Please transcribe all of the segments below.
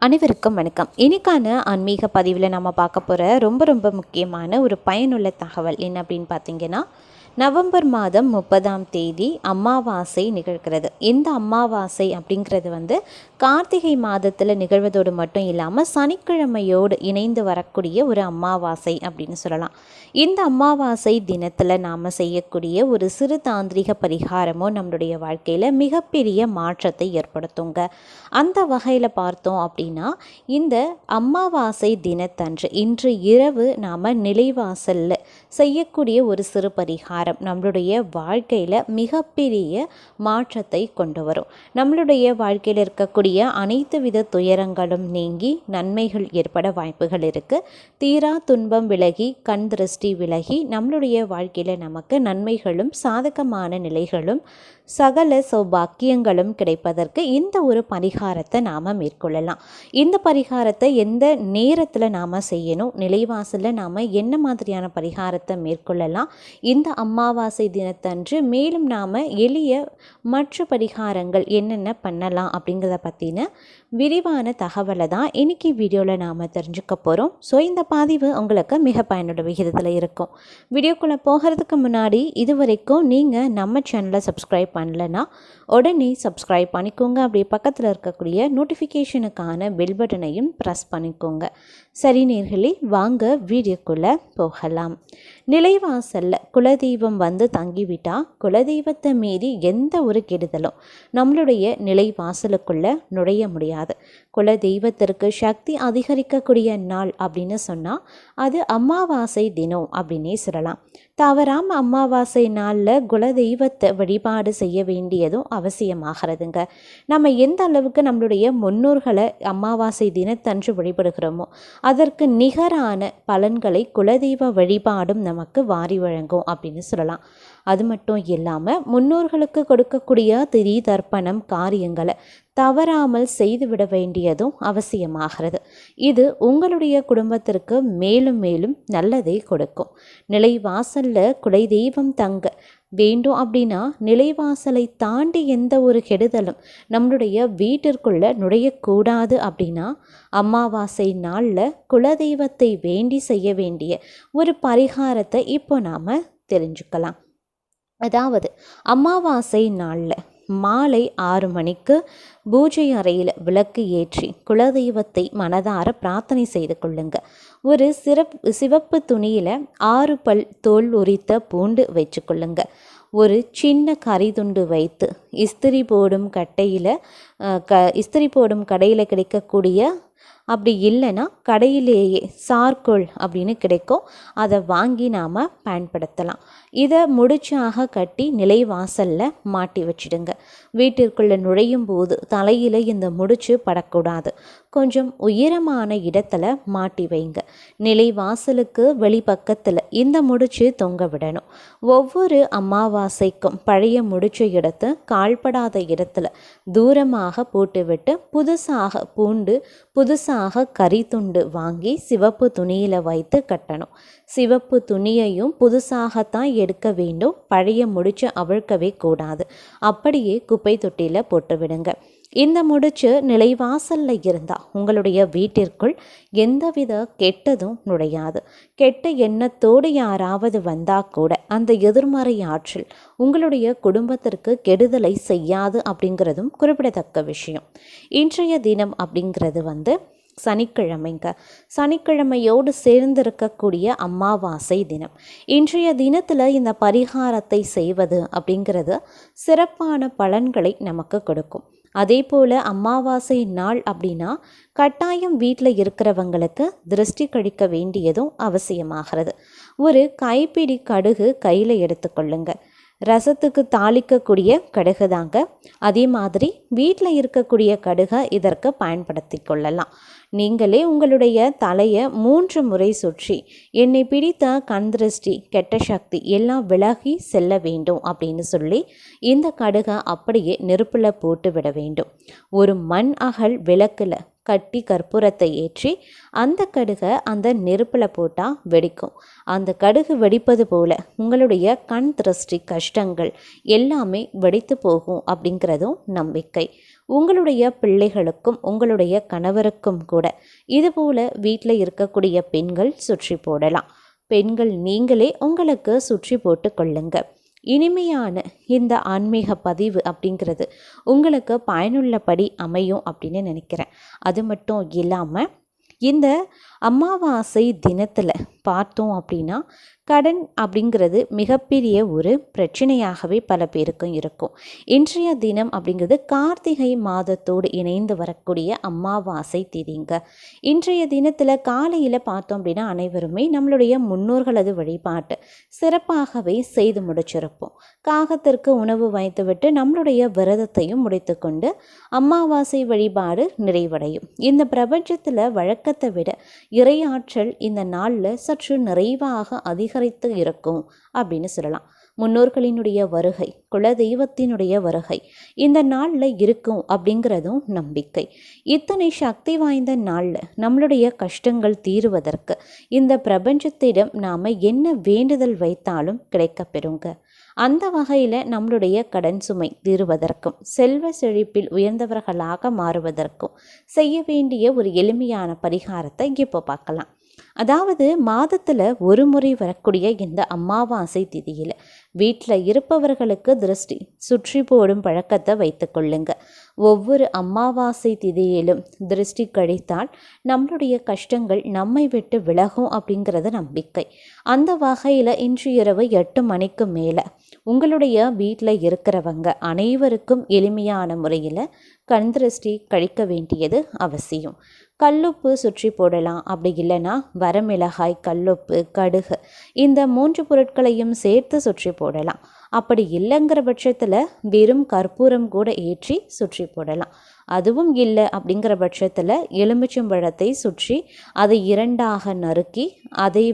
அனைவருக்கும் வணக்கம். இன்னைக்கான ஆன்மீக பதிவில் நம்ம பார்க்க போகிற ரொம்ப முக்கியமான ஒரு பயனுள்ள தகவல் என்ன அப்படின்னு பார்த்தீங்கன்னா, நவம்பர் மாதம் 30ஆம் தேதி அமாவாசை நிகழ்கிறது. இந்த அமாவாசை அப்படிங்கிறது கார்த்திகை மாதத்தில் நிகழ்வதோடு மட்டும் இல்லாமல் சனிக்கிழமையோடு இணைந்து வரக்கூடிய ஒரு அமாவாசை அப்படின்னு சொல்லலாம். இந்த அமாவாசை தினத்தில் நாம் செய்யக்கூடிய ஒரு சிறு தாந்திரிக பரிகாரமோ நம்மளுடைய வாழ்க்கையில் மிகப்பெரிய மாற்றத்தை ஏற்படுத்துங்க. அந்த வகையில் பார்த்தோம் அப்படின்னா, இந்த அமாவாசை தினத்தன்று இன்று இரவு நாம் நிலைவாசலில் செய்யக்கூடிய ஒரு சிறு பரிகாரம் நம்மளுடைய வாழ்க்கையில் மிகப்பெரிய மாற்றத்தை கொண்டு வரும். நம்மளுடைய வாழ்க்கையில் இருக்கக்கூடிய அனைத்து வித துயரங்களும் நீங்கி நன்மைகள் ஏற்பட வாய்ப்புகள் இருக்குது. தீரா துன்பம் விலகி கண் திருஷ்டி விலகி நம்மளுடைய வாழ்க்கையில் நமக்கு நன்மைகளும் சாதகமான நிலைகளும் சகல சௌபாக்கியங்களும் கிடைப்பதற்கு இந்த ஒரு பரிகாரத்தை நாம் மேற்கொள்ளலாம். இந்த பரிகாரத்தை எந்த நேரத்தில் நாம் செய்யணும், நிலைவாசலில் நாம் என்ன மாதிரியான பரிகாரத்தை மேற்கொள்ளலாம், இந்த அமாவாசை தினத்தன்று மேலும் நாம் எளிய மற்ற பரிகாரங்கள் என்னென்ன பண்ணலாம் அப்படிங்கிறத பற்றின விரிவான தகவலை தான் இன்றைக்கி வீடியோவில் நாம் தெரிஞ்சுக்க போகிறோம். ஸோ இந்த பதிவு உங்களுக்கு மிக பயனுள்ள விகிதத்தில் இருக்கும். வீடியோக்குள்ளே போகிறதுக்கு முன்னாடி இது வரைக்கும் நீங்கள் நம்ம சேனலை சப்ஸ்கிரைப் பண்ணலைன்னா உடனே சப்ஸ்கிரைப் பண்ணிக்கோங்க. அப்படியே பக்கத்தில் இருக்கக்கூடிய நோட்டிஃபிகேஷனுக்கான பெல் பட்டனையும் ப்ரெஸ் பண்ணிக்கோங்க. சரி நேர்களே, வாங்க வீடியோக்குள்ளே போகலாம். நிலைவாசலில் குலதெய்வம் தங்கிவிட்டால் குலதெய்வத்தை மீறி எந்த ஒரு கெடுதலும் நம்மளுடைய நிலைவாசலுக்குள்ளே நுழைய முடியாது. குலதெய்வத்திற்கு சக்தி அதிகரிக்கக்கூடிய நாள் அப்படின்னு சொன்னால் அது அமாவாசை தினம் அப்படின்னே சொல்லலாம். தவறாமல் அமாவாசை நாளில் குலதெய்வத்தை வழிபாடு செய்ய வேண்டியதும் அவசியமாகிறதுங்க. நம்ம எந்த அளவுக்கு நம்மளுடைய முன்னோர்களை அமாவாசை தினத்தன்று வழிபடுகிறோமோ அதற்கு நிகரான பலன்களை குலதெய்வ வழிபாடும் நமக்கு வாரி வழங்கும் அப்படின்னு சொல்லலாம். அது மட்டும் இல்லாமல் முன்னோர்களுக்கு கொடுக்கக்கூடிய திதி தர்ப்பணம் காரியங்களை தவறாமல் செய்துவிட வேண்டியதும் அவசியமாகிறது. இது உங்களுடைய குடும்பத்திற்கு மேலும் மேலும் நல்லதை கொடுக்கும். நிலைவாசலில் குலை தெய்வம் தங்க வேண்டும் அப்படின்னா நிலைவாசலை தாண்டி எந்த ஒரு கெடுதலும் நம்மளுடைய வீட்டிற்குள்ளே நுழையக்கூடாது. அப்படின்னா அமாவாசை நாளில் குலதெய்வத்தை வேண்டி செய்ய வேண்டிய ஒரு பரிகாரத்தை இப்போ நாம் தெரிஞ்சுக்கலாம். அதாவது அமாவாசை நாளில் மாலை 6 மணிக்கு பூஜை அறையில் விளக்கு ஏற்றி குலதெய்வத்தை மனதார பிரார்த்தனை செய்து கொள்ளுங்க. ஒரு சிவப்பு துணியில் 6 பல் தோல் உரித்த பூண்டு வச்சு கொள்ளுங்க. ஒரு சின்ன கரிதுண்டு வைத்து இஸ்திரி போடும் கடையில் கிடைக்கக்கூடிய, அப்படி இல்லைன்னா கடையிலேயே சார்கோல் அப்படின்னு கிடைக்கும், அதை வாங்கி நாம் பயன்படுத்தலாம். இதை முடிச்சாக கட்டி நிலைவாசலில் மாட்டி வச்சிடுங்க. வீட்டிற்குள்ளே நுழையும் போது தலையில் இந்த முடிச்சு படக்கூடாது. கொஞ்சம் உயரமான இடத்துல மாட்டி வைங்க. நிலைவாசலுக்கு வெளிப்பக்கத்தில் இந்த முடிச்சு தொங்க விடணும். ஒவ்வொரு அமாவாசைக்கும் பழைய முடிச்சை எடுத்து கால்படாத இடத்துல தூரமாக போட்டுவிட்டு புதுசாக பூண்டு புதுசாக கரித்துண்டு வாங்கி சிவப்பு துணியில் வைத்து கட்டணும். சிவப்பு துணியையும் புதுசாகத்தான் எடுக்க வேண்டும். பழைய முடிச்சு அவிழ்க்கவே கூடாது. அப்படியே குப்பை தொட்டியில் போட்டு விடுங்க. இந்த முடிச்சு நிலைவாசலில் இருந்தால் உங்களுடைய வீட்டிற்குள் எந்தவித கெட்டதும் நுழையாது. கெட்ட எண்ணத்தோடு யாராவது வந்தால் கூட அந்த எதிர்மறை ஆற்றல் உங்களுடைய குடும்பத்திற்கு கெடுதலை செய்யாது அப்படிங்கிறதும் குறிப்பிடத்தக்க விஷயம். இன்றைய தினம் அப்படிங்கிறது சனிக்கிழமைங்க. சனிக்கிழமையோடு சேர்ந்திருக்கக்கூடிய அமாவாசை தினம். இன்றைய தினத்தில் இந்த பரிகாரத்தை செய்வது அப்படிங்கிறது சிறப்பான பலன்களை நமக்கு கொடுக்கும். அதே போல் அமாவாசை நாள் அப்படின்னா கட்டாயம் வீட்டில் இருக்கிறவங்களுக்கு திருஷ்டி கழிக்க வேண்டியதும் அவசியமாகிறது. ஒரு கைப்பிடி கடுகு கையில் எடுத்துக்கொள்ளுங்க. ரசத்துக்கு தாளிக்கக்கூடிய கடுகு தாங்க. அதே மாதிரி வீட்டில் இருக்கக்கூடிய கடுகை இதற்கு பயன்படுத்தி கொள்ளலாம். நீங்களே உங்களுடைய தலையை 3 முறை சுற்றி என்னை பிடித்த கண் திருஷ்டி கெட்ட சக்தி எல்லாம் விலகி செல்ல வேண்டும் அப்படின்னு சொல்லி இந்த கடுகை அப்படியே நெருப்பில் போட்டு விட வேண்டும். ஒரு மண் அகல் விளக்கில் கட்டி கற்பூரத்தை ஏற்றி அந்த கடுகை அந்த நெருப்பில் போட்டால் வெடிக்கும். அந்த கடுகு வெடிப்பது போல உங்களுடைய கண் திருஷ்டி கஷ்டங்கள் எல்லாமே வெடித்து போகும் அப்படிங்கிறதும் நம்பிக்கை. உங்களுடைய பிள்ளைகளுக்கும் உங்களுடைய கணவருக்கும் கூட இதுபோல் வீட்டில் இருக்கக்கூடிய பெண்கள் சுற்றி போடலாம். பெண்கள் நீங்களே உங்களுக்கு சுற்றி போட்டு கொள்ளுங்க. இனிமையான இந்த ஆன்மீக பதிவு அப்படிங்கிறது உங்களுக்கு பயனுள்ளபடி அமையும் அப்படின்னு நினைக்கிறேன். அது மட்டும் இல்லாமல் இந்த அமாவாசை தினத்தில் பார்த்தோம் அப்படின்னா கடன் அப்படிங்கிறது மிகப்பெரிய ஒரு பிரச்சனையாகவே பல பேருக்கும் இருக்கும். இன்றைய தினம் அப்படிங்கிறது கார்த்திகை மாதத்தோடு இணைந்து வரக்கூடிய அமாவாசை திதிங்க. இன்றைய தினத்தில் காலையில் பார்த்தோம் அப்படின்னா அனைவருமே நம்மளுடைய முன்னோர்களது வழிபாட்டு சிறப்பாகவே செய்து முடிச்சிருப்போம். காகத்திற்கு உணவு வைத்துவிட்டு நம்மளுடைய விரதத்தையும் முடித்து கொண்டு அமாவாசை வழிபாடு நிறைவடையும். இந்த பிரபஞ்சத்தில் வழக்கத்தை விட இறையாற்றல் இந்த நாளில் சற்று நிறைவாக அதிகரித்து இருக்கும் அப்படின்னு சொல்லலாம். முன்னோர்களினுடைய வருகை, குலதெய்வத்தினுடைய வருகை இந்த நாளில் இருக்கும் அப்படிங்கிறதும் நம்பிக்கை. இத்தனை சக்தி வாய்ந்த நாளில் நம்மளுடைய கஷ்டங்கள் தீருவதற்கு இந்த பிரபஞ்சத்திடம் நாம் என்ன வேண்டுதல் வைத்தாலும் கிடைக்கப்பெறுங்க. அந்த வகையில் நம்மளுடைய கடன் சுமை தீருவதற்கும் செல்வ செழிப்பில் உயர்ந்தவர்களாக மாறுவதற்கும் செய்ய வேண்டிய ஒரு எளிமையான பரிகாரத்தை இப்போ பார்க்கலாம். அதாவது மாதத்தில் ஒரு முறை வரக்கூடிய இந்த அமாவாசை திதியில் வீட்டில் இருப்பவர்களுக்கு திருஷ்டி சுற்றி போடும் பழக்கத்தை வைத்து கொள்ளுங்க. ஒவ்வொரு அமாவாசை திதியிலும் திருஷ்டி கழித்தால் நம்மளுடைய கஷ்டங்கள் நம்மை விட்டு விலகும் அப்படிங்கிறது நம்பிக்கை. அந்த வகையில் இன்று இரவு 8 மணிக்கு மேலே உங்களுடைய வீட்டில் இருக்கிறவங்க அனைவருக்கும் எளிமையான முறையில் கண் திருஷ்டி கழிக்க வேண்டியது அவசியம். கல்லுப்பு சுற்றி போடலாம். அப்படி இல்லைன்னா வரமிளகாய், கல்லுப்பு, கடுகு இந்த 3 பொருட்களையும் சேர்த்து சுற்றி போடலாம். அப்படி இல்லைங்கிற பட்சத்தில் வெறும் கற்பூரம் கூட ஏற்றி சுற்றி போடலாம். அதுவும் இல்லை அப்படிங்கிற பட்சத்தில் எலுமிச்சம்பழத்தை சுற்றி அதை 2ஆக நறுக்கி அதை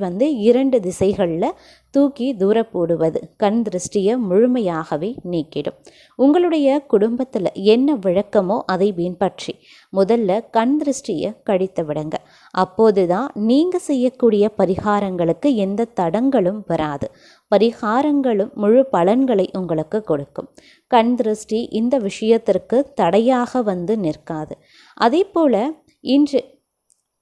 2 திசைகளில் தூக்கி தூர போடுவது கண் திருஷ்டியை முழுமையாகவே நீக்கிடும். உங்களுடைய குடும்பத்தில் என்ன வழக்கமோ அதை பின்பற்றி முதல்ல கண் திருஷ்டியை கழித்து விடுங்க. அப்போது தான் நீங்கள் செய்யக்கூடிய பரிகாரங்களுக்கு எந்த தடங்களும் வராது. பரிகாரங்களும் முழு பலன்களை உங்களுக்கு கொடுக்கும். கண் திருஷ்டி இந்த விஷயத்திற்கு தடையாக நிற்காது. அதே போல் இன்று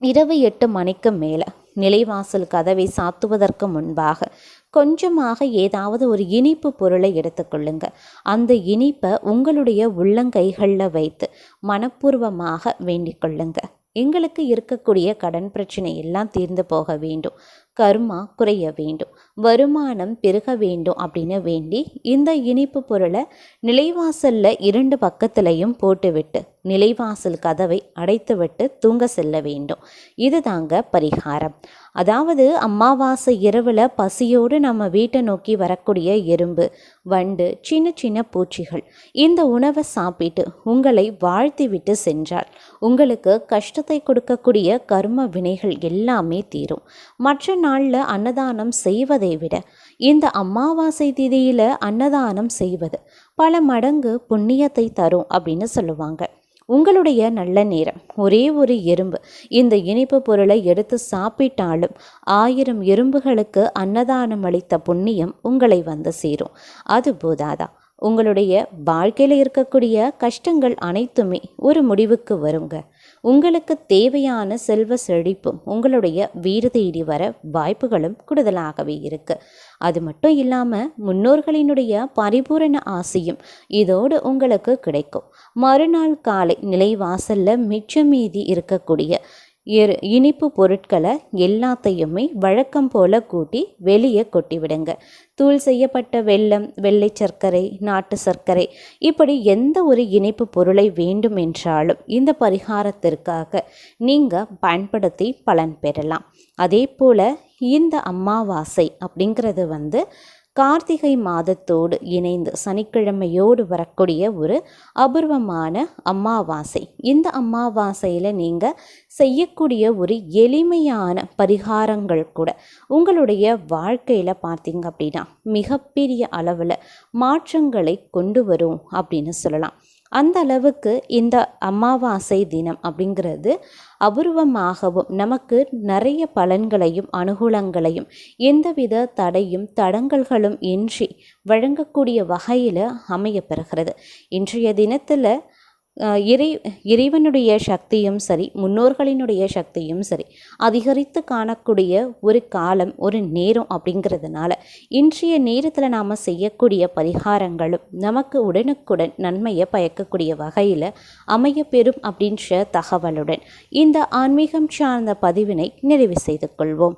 இரவு 8 மணிக்கு மேலே நிலைவாசல் கதவை சாத்துவதற்கு முன்பாக கொஞ்சமாக ஏதாவது ஒரு இனிப்பு பொருளை எடுத்துக்கொள்ளுங்க. அந்த இனிப்பை உங்களுடைய உள்ளங்கைகளில் வைத்து மனப்பூர்வமாக வேண்டிக் கொள்ளுங்க. எங்களுக்கு இருக்கக்கூடிய கடன் பிரச்சனை எல்லாம் தீர்ந்து போக வேண்டும், கர்மா குறைய வேண்டும், வருமானம் பெருக வேண்டும் அப்படின்னு வேண்டி இந்த இனிப்பு பொருளை நிலைவாசலில் 2 பக்கத்திலையும் போட்டுவிட்டு நிலைவாசல் கதவை அடைத்துவிட்டு தூங்க செல்ல வேண்டும். இது தாங்க பரிகாரம். அதாவது அமாவாசை இரவில் பசியோடு நம்ம வீட்டை நோக்கி வரக்கூடிய எறும்பு, வண்டு, சின்ன சின்ன பூச்சிகள் இந்த உணவை சாப்பிட்டு உங்களை வாழ்த்தி விட்டு சென்றால் உங்களுக்கு கஷ்டத்தை கொடுக்கக்கூடிய கர்ம வினைகள் எல்லாமே தீரும். மற்ற நாளில் அன்னதானம் செய்வதை விட இந்த அமாவாசை திதியில் அன்னதானம் செய்வது பல மடங்கு புண்ணியத்தை தரும் அப்படின்னு சொல்லுவாங்க. உங்களுடைய நல்ல நேரம் ஒரே ஒரு எறும்பு இந்த இனிப்பு பொருளை எடுத்து சாப்பிட்டாலும் 1000 எறும்புகளுக்கு அன்னதானம் அளித்த புண்ணியம் உங்களை சேரும். அது போதாதா, உங்களுடைய வாழ்க்கையில் இருக்கக்கூடிய கஷ்டங்கள் அனைத்துமே ஒரு முடிவுக்கு வருங்க. உங்களுக்கு தேவையான செல்வ செழிப்பும் உங்களுடைய வீடு தேடி வர வாய்ப்புகளும் கூடுதலாகவே இருக்குது. அது மட்டும் இல்லாமல் முன்னோர்களினுடைய பரிபூரண ஆசையும் இதோடு உங்களுக்கு கிடைக்கும். மறுநாள் காலை நிலைவாசலில் மிச்சம் மீதி இருக்கக்கூடிய இனிப்பு பொருட்களை எல்லாத்தையுமே வழக்கம் போல கூட்டி வெளியே கொட்டி விடுங்க. தூள் செய்யப்பட்ட வெல்லம், வெள்ளை சர்க்கரை, நாட்டு சர்க்கரை இப்படி எந்த ஒரு இனிப்பு பொருளை வேண்டும் என்றாலும் இந்த பரிகாரத்திற்காக நீங்கள் பயன்படுத்தி பலன் பெறலாம். அதே போல் இந்த அமாவாசை அப்படிங்கிறது கார்த்திகை மாதத்தோடு இணைந்து சனிக்கிழமையோடு வரக்கூடிய ஒரு அபூர்வமான அமாவாசை. இந்த அமாவாசையில் நீங்கள் செய்யக்கூடிய ஒரு எளிமையான பரிகாரங்கள் கூட உங்களுடைய வாழ்க்கையில் பார்த்தீங்க அப்படின்னா மிகப்பெரிய அளவில் மாற்றங்களை கொண்டு வரும் அப்படின்னு சொல்லலாம். அந்த அளவுக்கு இந்த அமாவாசை தினம் அப்படிங்கிறது அபூர்வமாகவும் நமக்கு நிறைய பலன்களையும் அனுகூலங்களையும் எந்தவித தடையும் தடங்கல்களும் இன்றி வழங்கக்கூடிய வகையில் அமையப்பெறுகிறது. இன்றைய தினத்தில் இறைவனுடைய சக்தியும் சரி, முன்னோர்களினுடைய சக்தியும் சரி அதிகரித்து காணக்கூடிய ஒரு காலம், ஒரு நேரம் அப்படிங்கிறதுனால இன்றைய நேரத்தில் நாம் செய்யக்கூடிய பரிகாரங்களும் நமக்கு உடனுக்குடன் நன்மையை பயக்கக்கூடிய வகையில் அமையப்பெறும் அப்படின்ற தகவலுடன் இந்த ஆன்மீகம் சார்ந்த பதிவினை நிறைவு செய்து கொள்வோம்.